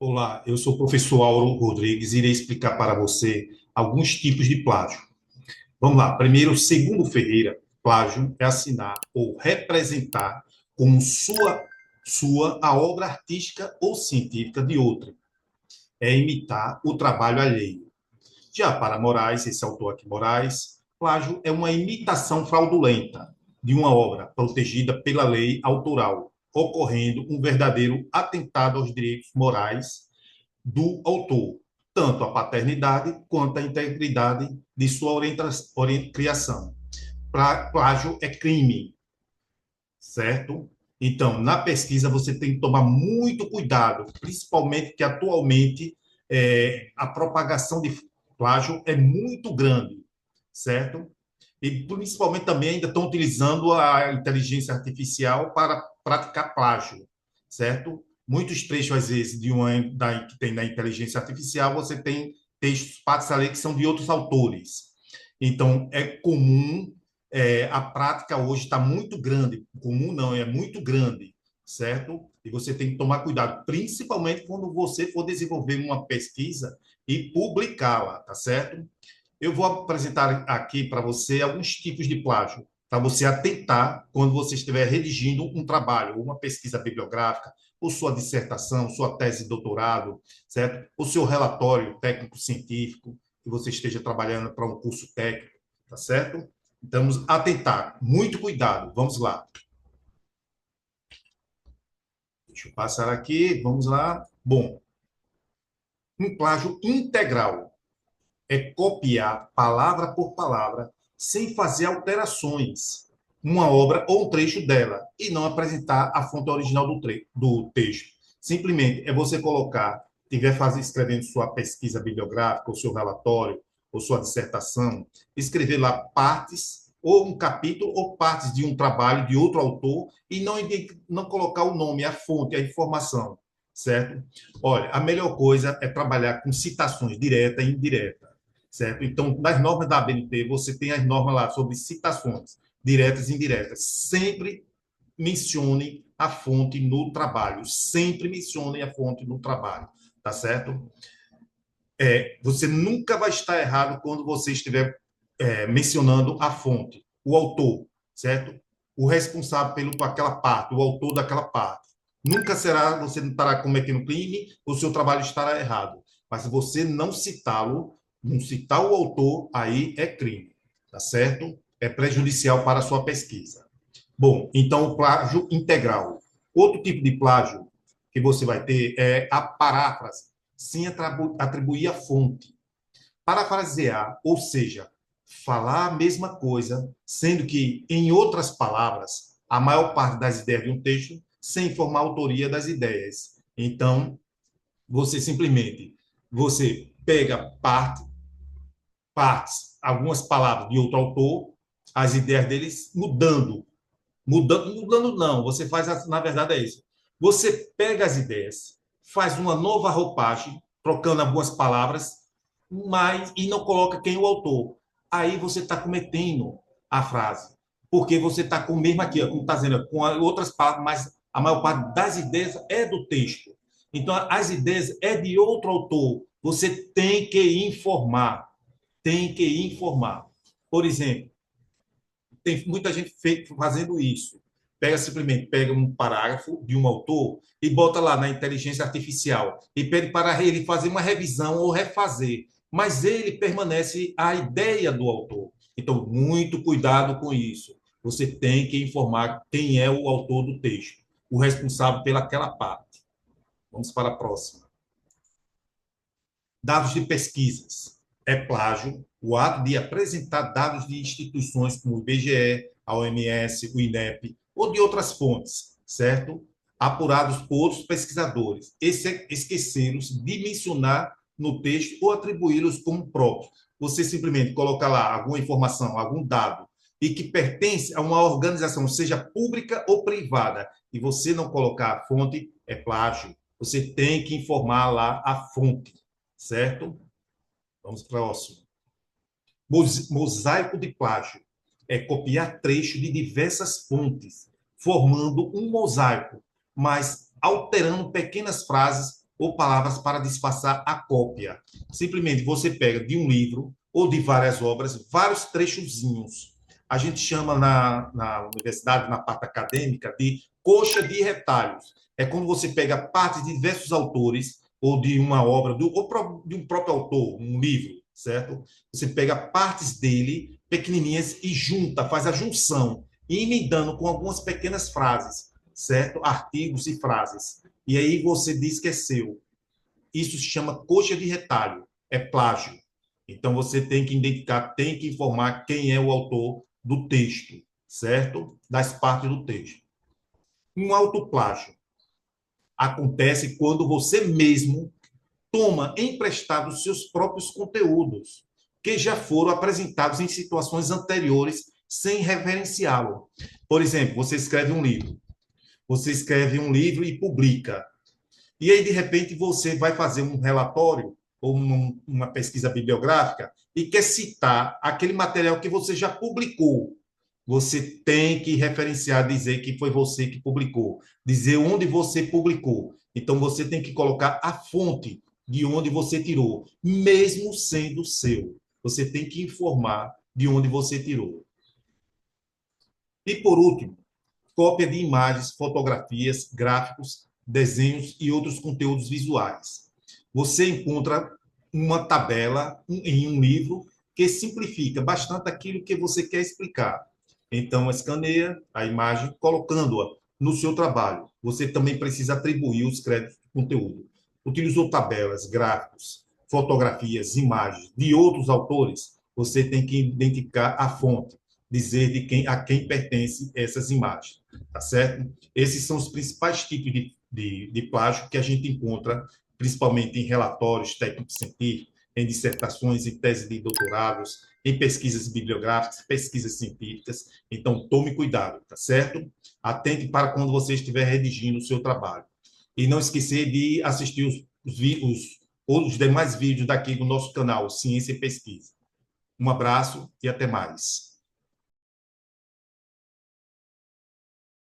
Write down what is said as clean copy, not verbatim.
Olá, eu sou o professor Auro Rodrigues e irei explicar para você alguns tipos de plágio. Vamos lá. Primeiro, segundo Ferreira, plágio é assinar ou representar como sua a obra artística ou científica de outra. É imitar o trabalho alheio. Já para Moraes, esse autor aqui, Moraes, plágio é uma imitação fraudulenta de uma obra protegida pela lei autoral, ocorrendo um verdadeiro atentado aos direitos morais do autor, tanto a paternidade quanto a integridade de sua criação. Plágio é crime, certo? Então, na pesquisa, você tem que tomar muito cuidado, principalmente que atualmente a propagação de plágio é muito grande, certo? E principalmente também ainda estão utilizando a inteligência artificial para praticar plágio, certo? Muitos trechos, às vezes, que tem na inteligência artificial, você tem textos, partes ali que são de outros autores. Então, é comum, a prática hoje está muito grande, comum não, é muito grande, certo? E você tem que tomar cuidado, principalmente quando você for desenvolver uma pesquisa e publicá-la, tá certo? Eu vou apresentar aqui para você alguns tipos de plágio, para você atentar quando você estiver redigindo um trabalho, uma pesquisa bibliográfica, ou sua dissertação, sua tese de doutorado, certo? O seu relatório técnico-científico, que você esteja trabalhando para um curso técnico, tá certo? Então, atentar, muito cuidado, vamos lá. Deixa eu passar aqui, vamos lá. Bom, um plágio integral é copiar palavra por palavra, sem fazer alterações, uma obra ou um trecho dela, e não apresentar a fonte original do texto. Simplesmente é você colocar, escrevendo sua pesquisa bibliográfica, ou seu relatório, ou sua dissertação, escrever lá partes, ou um capítulo, ou partes de um trabalho de outro autor, e não colocar o nome, a fonte, a informação, certo? Olha, a melhor coisa é trabalhar com citações direta e indireta, certo? Então, nas normas da ABNT, você tem as normas lá sobre citações diretas e indiretas. Sempre mencione a fonte no trabalho. Sempre mencione a fonte no trabalho, tá certo? Você nunca vai estar errado quando você estiver mencionando a fonte, o autor, certo? O responsável por aquela parte, o autor daquela parte. Nunca será, você não estará cometendo crime, o seu trabalho estará errado. Mas se você não citá-lo, não citar o autor, aí é crime, tá certo? É prejudicial para a sua pesquisa. Bom, então o plágio integral. Outro tipo de plágio que você vai ter é a paráfrase, sem atribuir a fonte. Parafrasear, ou seja, falar a mesma coisa, sendo que, em outras palavras, a maior parte das ideias de um texto, sem informar a autoria das ideias. Então, você pega partes, algumas palavras de outro autor, as ideias deles mudando não, você faz, na verdade é isso. Você pega as ideias, faz uma nova roupagem, trocando algumas palavras, mas e não coloca quem é o autor. Aí você está cometendo a frase, porque você está com o mesmo aqui, como está dizendo, com outras palavras, mas a maior parte das ideias é do texto. Então, as ideias é de outro autor. Você tem que informar. Por exemplo, tem muita gente fazendo isso. Pega um parágrafo de um autor e bota lá na inteligência artificial e pede para ele fazer uma revisão ou refazer, mas ele permanece a ideia do autor. Então, muito cuidado com isso. Você tem que informar quem é o autor do texto, o responsável pelaquela parte. Vamos para a próxima. Dados de pesquisas. É plágio o ato de apresentar dados de instituições como o IBGE, a OMS, o INEP, ou de outras fontes, certo? Apurados por outros pesquisadores. Esqueceram-se de mencionar no texto ou atribuí-los como próprios. Você simplesmente coloca lá alguma informação, algum dado, e que pertence a uma organização, seja pública ou privada, e você não colocar a fonte, é plágio. Você tem que informar lá a fonte, certo? Vamos para o próximo. Mosaico de plágio é copiar trecho de diversas fontes, formando um mosaico, mas alterando pequenas frases ou palavras para disfarçar a cópia. Simplesmente você pega de um livro ou de várias obras, vários trechozinhos. A gente chama na universidade, na parte acadêmica, de coxa de retalhos. É quando você pega partes de diversos autores, ou de uma obra, ou de um próprio autor, um livro, certo? Você pega partes dele, pequenininhas, e junta, faz a junção, e emendando com algumas pequenas frases, certo? Artigos e frases. E aí você diz que é seu. Isso se chama coxa de retalho, é plágio. Então você tem que identificar, tem que informar quem é o autor do texto, certo? Das partes do texto. Um autoplágio acontece quando você mesmo toma emprestado seus próprios conteúdos, que já foram apresentados em situações anteriores sem referenciá-lo. Por exemplo, você escreve um livro e publica. E aí, de repente, você vai fazer um relatório ou uma pesquisa bibliográfica e quer citar aquele material que você já publicou. Você tem que referenciar, dizer que foi você que publicou, dizer onde você publicou. Então, você tem que colocar a fonte de onde você tirou, mesmo sendo seu. Você tem que informar de onde você tirou. E, por último, cópia de imagens, fotografias, gráficos, desenhos e outros conteúdos visuais. Você encontra uma tabela em um livro que simplifica bastante aquilo que você quer explicar. Então, escaneia a imagem, colocando-a no seu trabalho. Você também precisa atribuir os créditos do conteúdo. Utilizou tabelas, gráficos, fotografias, imagens de outros autores, você tem que identificar a fonte, dizer a quem pertence essas imagens, tá certo? Esses são os principais tipos de plágio que a gente encontra, principalmente em relatórios técnicos científicos, em dissertações, em teses de doutorados, em pesquisas bibliográficas, pesquisas científicas. Então, tome cuidado, tá certo? Atente para quando você estiver redigindo o seu trabalho. E não esquecer de assistir os demais vídeos daqui do nosso canal, Ciência e Pesquisa. Um abraço e até mais.